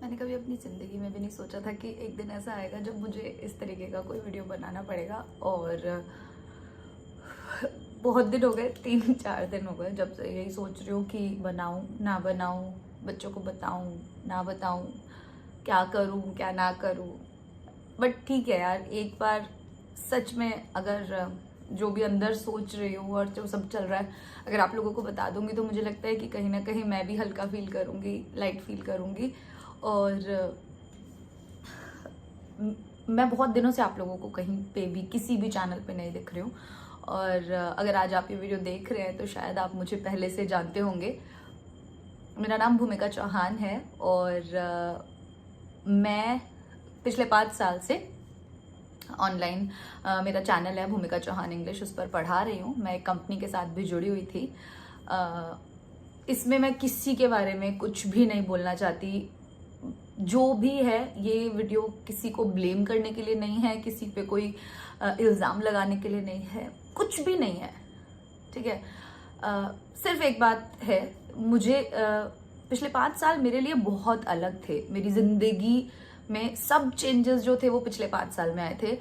मैंने कभी अपनी ज़िंदगी में भी नहीं सोचा था कि एक दिन ऐसा आएगा जब मुझे इस तरीके का कोई वीडियो बनाना पड़ेगा। और बहुत दिन हो गए, 3-4 दिन हो गए जब से यही सोच रही हूँ कि बनाऊँ ना बनाऊँ, बच्चों को बताऊँ ना बताऊँ, क्या करूँ क्या ना करूँ। बट ठीक है यार, एक बार सच में अगर जो भी अंदर सोच रही हूँ और जो सब चल रहा है अगर आप लोगों को बता दूंगी तो मुझे लगता है कि कहीं ना कहीं मैं भी हल्का फील करूँगी, लाइट फील करूँगी। और मैं बहुत दिनों से आप लोगों को कहीं पे भी किसी भी चैनल पे नहीं दिख रही हूँ। और अगर आज आप ये वीडियो देख रहे हैं तो शायद आप मुझे पहले से जानते होंगे। मेरा नाम भूमिका चौहान है और मैं पिछले 5 साल से ऑनलाइन मेरा चैनल है भूमिका चौहान इंग्लिश, उस पर पढ़ा रही हूँ। मैं एक कंपनी के साथ भी जुड़ी हुई थी। इसमें मैं किसी के बारे में कुछ भी नहीं बोलना चाहती। जो भी है ये वीडियो किसी को ब्लेम करने के लिए नहीं है, किसी पे कोई इल्ज़ाम लगाने के लिए नहीं है, कुछ भी नहीं है, ठीक है। सिर्फ एक बात है, मुझे पिछले 5 साल मेरे लिए बहुत अलग थे। मेरी ज़िंदगी में सब चेंजेस जो थे वो पिछले 5 साल में आए थे।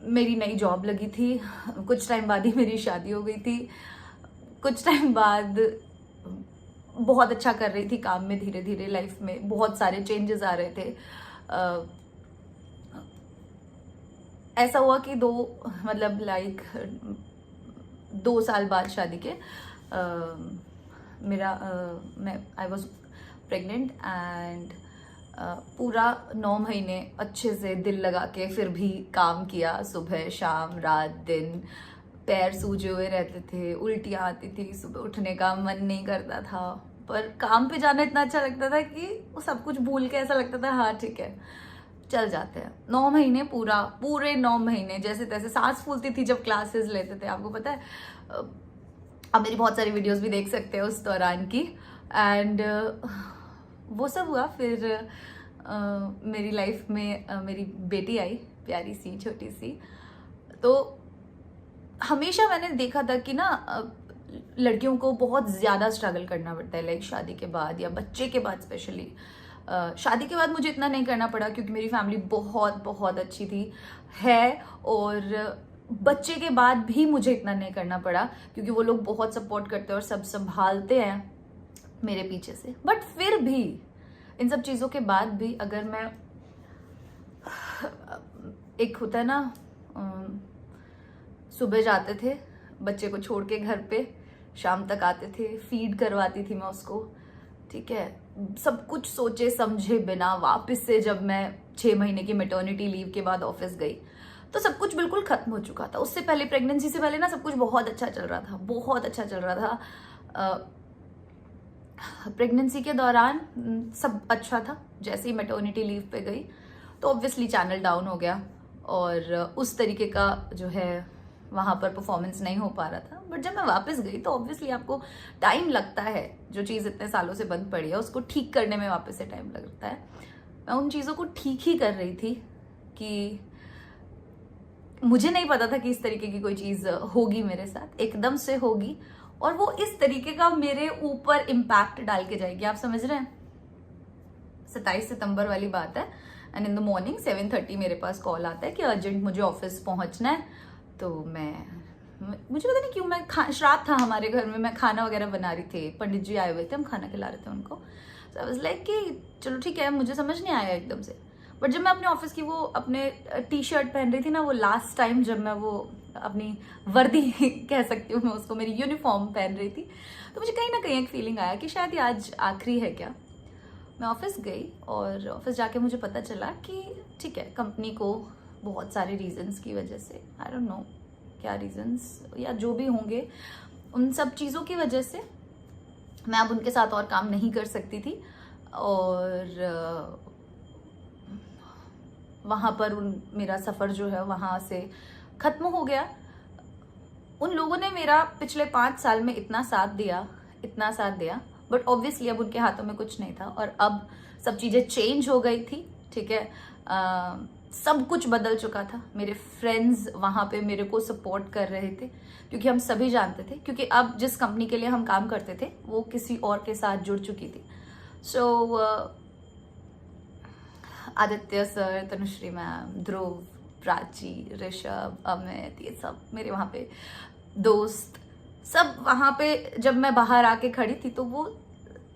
मेरी नई जॉब लगी थी, कुछ टाइम बाद ही मेरी शादी हो गई थी। कुछ टाइम बाद बहुत अच्छा कर रही थी काम में, धीरे धीरे लाइफ में बहुत सारे चेंजेस आ रहे थे। ऐसा हुआ कि 2 साल बाद शादी के मैं आई वॉज प्रेग्नेंट एंड पूरा 9 महीने अच्छे से दिल लगा के फिर भी काम किया। सुबह शाम रात दिन, पैर सूजे हुए रहते थे, उल्टियाँ आती थी, सुबह उठने का मन नहीं करता था, पर काम पे जाना इतना अच्छा लगता था कि वो सब कुछ भूल के ऐसा लगता था हाँ ठीक है चल जाते हैं। 9 महीने पूरे 9 महीने जैसे तैसे सांस फूलती थी जब क्लासेस लेते थे, आपको पता है। आप मेरी बहुत सारी वीडियोस भी देख सकते हैं उस दौरान की। एंड वो सब हुआ। फिर मेरी लाइफ में मेरी बेटी आई, प्यारी सी छोटी सी। तो हमेशा मैंने देखा था कि ना लड़कियों को बहुत ज़्यादा स्ट्रगल करना पड़ता है, लाइक शादी के बाद या बच्चे के बाद स्पेशली। शादी के बाद मुझे इतना नहीं करना पड़ा क्योंकि मेरी फैमिली बहुत बहुत अच्छी थी है। और बच्चे के बाद भी मुझे इतना नहीं करना पड़ा क्योंकि वो लोग बहुत सपोर्ट करते हैं और सब संभालते हैं मेरे पीछे से। बट फिर भी इन सब चीज़ों के बाद भी अगर मैं, एक होता है ना, सुबह जाते थे बच्चे को छोड़ के घर पे, शाम तक आते थे, फीड करवाती थी मैं उसको, ठीक है, सब कुछ सोचे समझे बिना। वापस से जब मैं 6 महीने की मैटरनिटी लीव के बाद ऑफिस गई तो सब कुछ बिल्कुल खत्म हो चुका था। उससे पहले प्रेगनेंसी से पहले ना सब कुछ बहुत अच्छा चल रहा था, बहुत अच्छा चल रहा था। प्रेगनेंसी के दौरान सब अच्छा था। जैसे ही मैटरनिटी लीव पे गई तो ऑब्वियसली चैनल डाउन हो गया और उस तरीके का जो है वहाँ पर परफॉर्मेंस नहीं हो पा रहा था। बट जब मैं वापस गई तो ऑब्वियसली आपको टाइम लगता है, जो चीज़ इतने सालों से बंद पड़ी है उसको ठीक करने में वापस से टाइम लगता है। मैं उन चीज़ों को ठीक ही कर रही थी कि मुझे नहीं पता था कि इस तरीके की कोई चीज़ होगी मेरे साथ, एकदम से होगी और वो इस तरीके का मेरे ऊपर इम्पैक्ट डाल के जाएगी। आप समझ रहे हैं? 27 सितंबर वाली बात है एंड इन द मॉर्निंग 7:30 मेरे पास कॉल आता है कि अर्जेंट मुझे ऑफिस पहुंचना है। तो मुझे पता नहीं क्यों, मैं श्राद्ध था हमारे घर में, मैं खाना वगैरह बना रही थी, पंडित जी आए हुए थे, हम खाना खिला रहे थे उनको। सो आई वाज लाइक कि चलो ठीक है, मुझे समझ नहीं आया एकदम से। बट जब मैं अपने ऑफिस की वो अपने टी-शर्ट पहन रही थी ना, वो लास्ट टाइम जब मैं वो अपनी वर्दी कह सकती हूँ मैं उसको, मेरी यूनिफॉर्म पहन रही थी, तो मुझे कहीं ना कहीं एक फीलिंग आया कि शायद ये आज आखिरी है क्या। मैं ऑफिस गई और ऑफिस जाके मुझे पता चला कि ठीक है, कंपनी को बहुत सारे रीजंस की वजह से, आई डोंट नो क्या रीजंस या जो भी होंगे, उन सब चीज़ों की वजह से मैं अब उनके साथ और काम नहीं कर सकती थी। और वहाँ पर मेरा सफ़र जो है वहाँ से ख़त्म हो गया। उन लोगों ने मेरा पिछले 5 साल में इतना साथ दिया, बट ऑब्वियसली अब उनके हाथों में कुछ नहीं था और अब सब चीज़ें चेंज हो गई थी, ठीक है। सब कुछ बदल चुका था। मेरे फ्रेंड्स वहाँ पे मेरे को सपोर्ट कर रहे थे क्योंकि हम सभी जानते थे, क्योंकि अब जिस कंपनी के लिए हम काम करते थे वो किसी और के साथ जुड़ चुकी थी। सो आदित्य सर, तनुश्री मैम, ध्रुव, प्राची, ऋषभ, अमित, ये सब मेरे वहाँ पे दोस्त, सब वहाँ पे जब मैं बाहर आके खड़ी थी तो वो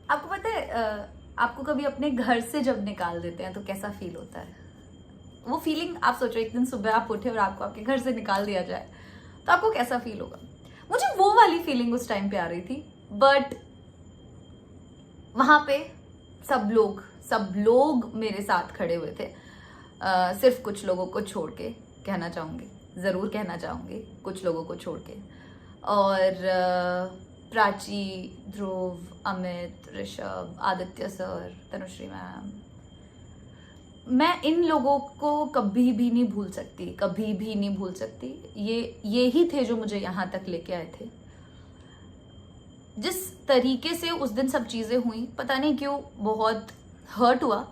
आपको पता है, आपको कभी अपने घर से जब निकाल देते हैं तो कैसा फील होता है? वो फीलिंग आप सोचो, एक दिन सुबह आप उठे और आपको आपके घर से निकाल दिया जाए तो आपको कैसा फील होगा? मुझे वो वाली फीलिंग उस टाइम पे आ रही थी। बट वहां पे सब लोग मेरे साथ खड़े हुए थे, सिर्फ कुछ लोगों को छोड़ के, कहना चाहूंगी कुछ लोगों को छोड़ के। और प्राची, ध्रुव, अमित, ऋषभ, आदित्य सर, तनुश्री मैम, मैं इन लोगों को कभी भी नहीं भूल सकती। ये ही थे जो मुझे यहाँ तक लेके आए थे। जिस तरीके से उस दिन सब चीज़ें हुई, पता नहीं क्यों बहुत हर्ट हुआ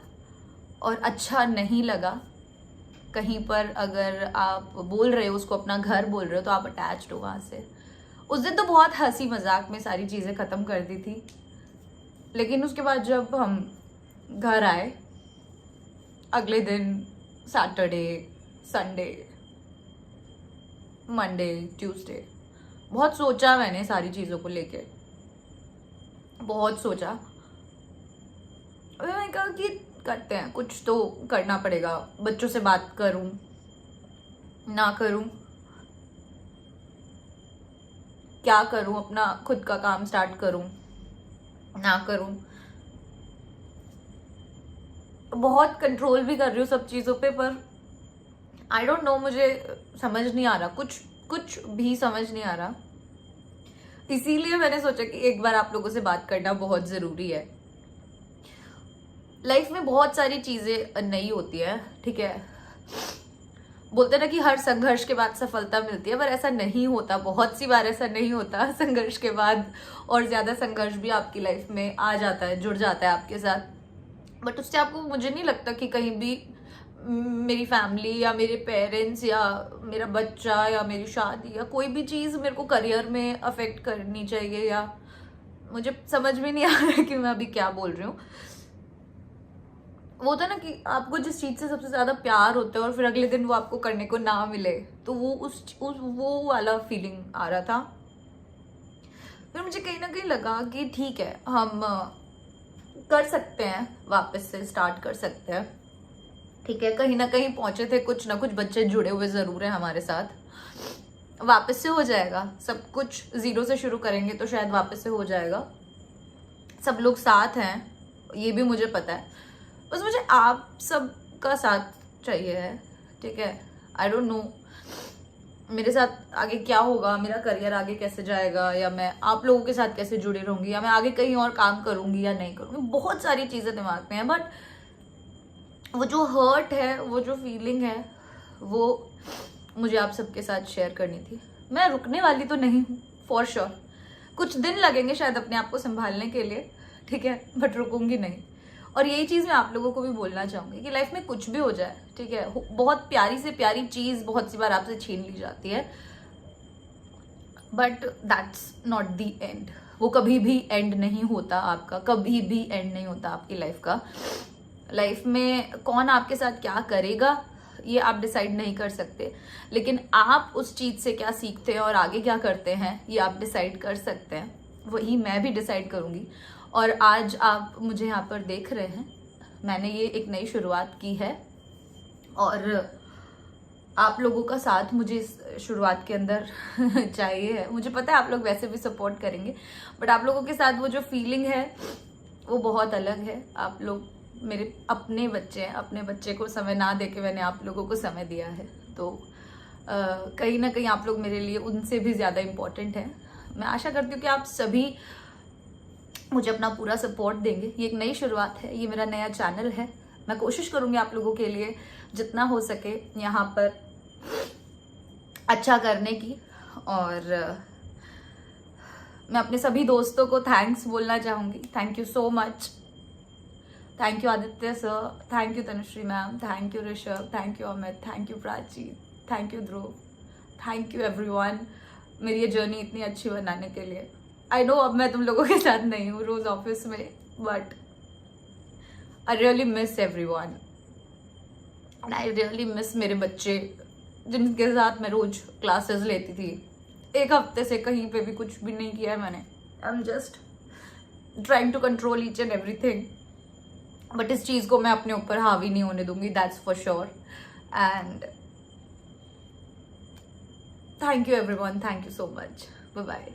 और अच्छा नहीं लगा। कहीं पर अगर आप बोल रहे हो उसको अपना घर बोल रहे हो तो आप अटैच्ड हो वहाँ से। उस दिन तो बहुत हंसी मजाक में सारी चीज़ें ख़त्म कर दी थी, लेकिन उसके बाद जब हम घर आए, अगले दिन सैटरडे, संडे, मंडे, ट्यूसडे, बहुत सोचा मैंने सारी चीज़ों को लेके, बहुत सोचा। मैंने कहा कि करते हैं, कुछ तो करना पड़ेगा। बच्चों से बात करूं ना करूं, क्या करूं, अपना खुद का काम स्टार्ट करूं ना करूं। बहुत कंट्रोल भी कर रही हूँ सब चीज़ों पे, पर आई डोंट नो, मुझे समझ नहीं आ रहा, कुछ भी समझ नहीं आ रहा। इसीलिए मैंने सोचा कि एक बार आप लोगों से बात करना बहुत ज़रूरी है। लाइफ में बहुत सारी चीज़ें नई होती है, ठीक है। बोलते ना कि हर संघर्ष के बाद सफलता मिलती है, पर ऐसा नहीं होता। बहुत सी बार ऐसा नहीं होता। संघर्ष के बाद और ज़्यादा संघर्ष भी आपकी लाइफ में आ जाता है, जुड़ जाता है आपके साथ। बट उससे आपको, मुझे नहीं लगता कि कहीं भी मेरी फैमिली या मेरे पेरेंट्स या मेरा बच्चा या मेरी शादी या कोई भी चीज़ मेरे को करियर में अफेक्ट करनी चाहिए, या मुझे समझ में नहीं आ रहा है कि मैं अभी क्या बोल रही हूँ। वो था ना कि आपको जिस चीज़ से सबसे ज़्यादा प्यार होता है और फिर अगले दिन वो आपको करने को ना मिले, तो वो वो वाला फीलिंग आ रहा था। फिर मुझे कहीं ना कहीं लगा कि ठीक है, हम कर सकते हैं, वापस से स्टार्ट कर सकते हैं, ठीक है। कहीं ना कहीं पहुंचे थे, कुछ ना कुछ बच्चे जुड़े हुए ज़रूर हैं हमारे साथ। वापस से हो जाएगा सब कुछ, ज़ीरो से शुरू करेंगे तो शायद वापस से हो जाएगा। सब लोग साथ हैं, ये भी मुझे पता है। बस मुझे आप सब का साथ चाहिए है, ठीक है। आई डोंट नो मेरे साथ आगे क्या होगा, मेरा करियर आगे कैसे जाएगा, या मैं आप लोगों के साथ कैसे जुड़ी रहूंगी, या मैं आगे कहीं और काम करूंगी या नहीं करूंगी। बहुत सारी चीज़ें दिमाग में हैं, बट वो जो हर्ट है, वो जो फीलिंग है, वो मुझे आप सबके साथ शेयर करनी थी। मैं रुकने वाली तो नहीं हूँ, फॉर श्योर। कुछ दिन लगेंगे शायद अपने आप को संभालने के लिए, ठीक है, बट रुकूंगी नहीं। और यही चीज़ मैं आप लोगों को भी बोलना चाहूँगी कि लाइफ में कुछ भी हो जाए, ठीक है, बहुत प्यारी से प्यारी चीज़ बहुत सी बार आपसे छीन ली जाती है, but that's not the end. वो कभी भी एंड नहीं होता आपका, कभी भी एंड नहीं होता आपकी लाइफ का। लाइफ में कौन आपके साथ क्या करेगा ये आप डिसाइड नहीं कर सकते, लेकिन आप उस चीज़ से क्या सीखते हैं और आगे क्या करते हैं ये आप डिसाइड कर सकते हैं। वही मैं भी डिसाइड करूँगी। और आज आप मुझे यहाँ पर देख रहे हैं, मैंने ये एक नई शुरुआत की है और आप लोगों का साथ मुझे इस शुरुआत के अंदर चाहिए है। मुझे पता है आप लोग वैसे भी सपोर्ट करेंगे, बट आप लोगों के साथ वो जो फीलिंग है वो बहुत अलग है। आप लोग मेरे अपने बच्चे हैं, अपने बच्चे को समय ना देके मैंने आप लोगों को समय दिया है, तो कहीं ना कहीं आप लोग मेरे लिए उनसे भी ज़्यादा इम्पोर्टेंट है। मैं आशा करती हूँ कि आप सभी मुझे अपना पूरा सपोर्ट देंगे। ये एक नई शुरुआत है, ये मेरा नया चैनल है। मैं कोशिश करूँगी आप लोगों के लिए जितना हो सके यहाँ पर अच्छा करने की। और मैं अपने सभी दोस्तों को थैंक्स बोलना चाहूँगी। Thank you so much. Thank you Aditya sir, thank you Tanushree ma'am, thank you Rishabh, thank you Amit, thank you Prachi, thank you Dhruv, thank you everyone मेरी ये जर्नी इतनी अच्छी बनाने के लिए। आई नो अब मैं तुम लोगों के साथ नहीं हूँ रोज ऑफिस में, but I really miss everyone. And I really miss मेरे बच्चे जिनके साथ मैं रोज क्लासेस लेती थी। एक हफ्ते से कहीं पे भी कुछ भी नहीं किया है मैंने। I am just trying to control each and everything, but इस चीज को मैं अपने ऊपर हावी नहीं होने दूंगी, that's for sure. And thank you everyone, thank you so much, bye bye.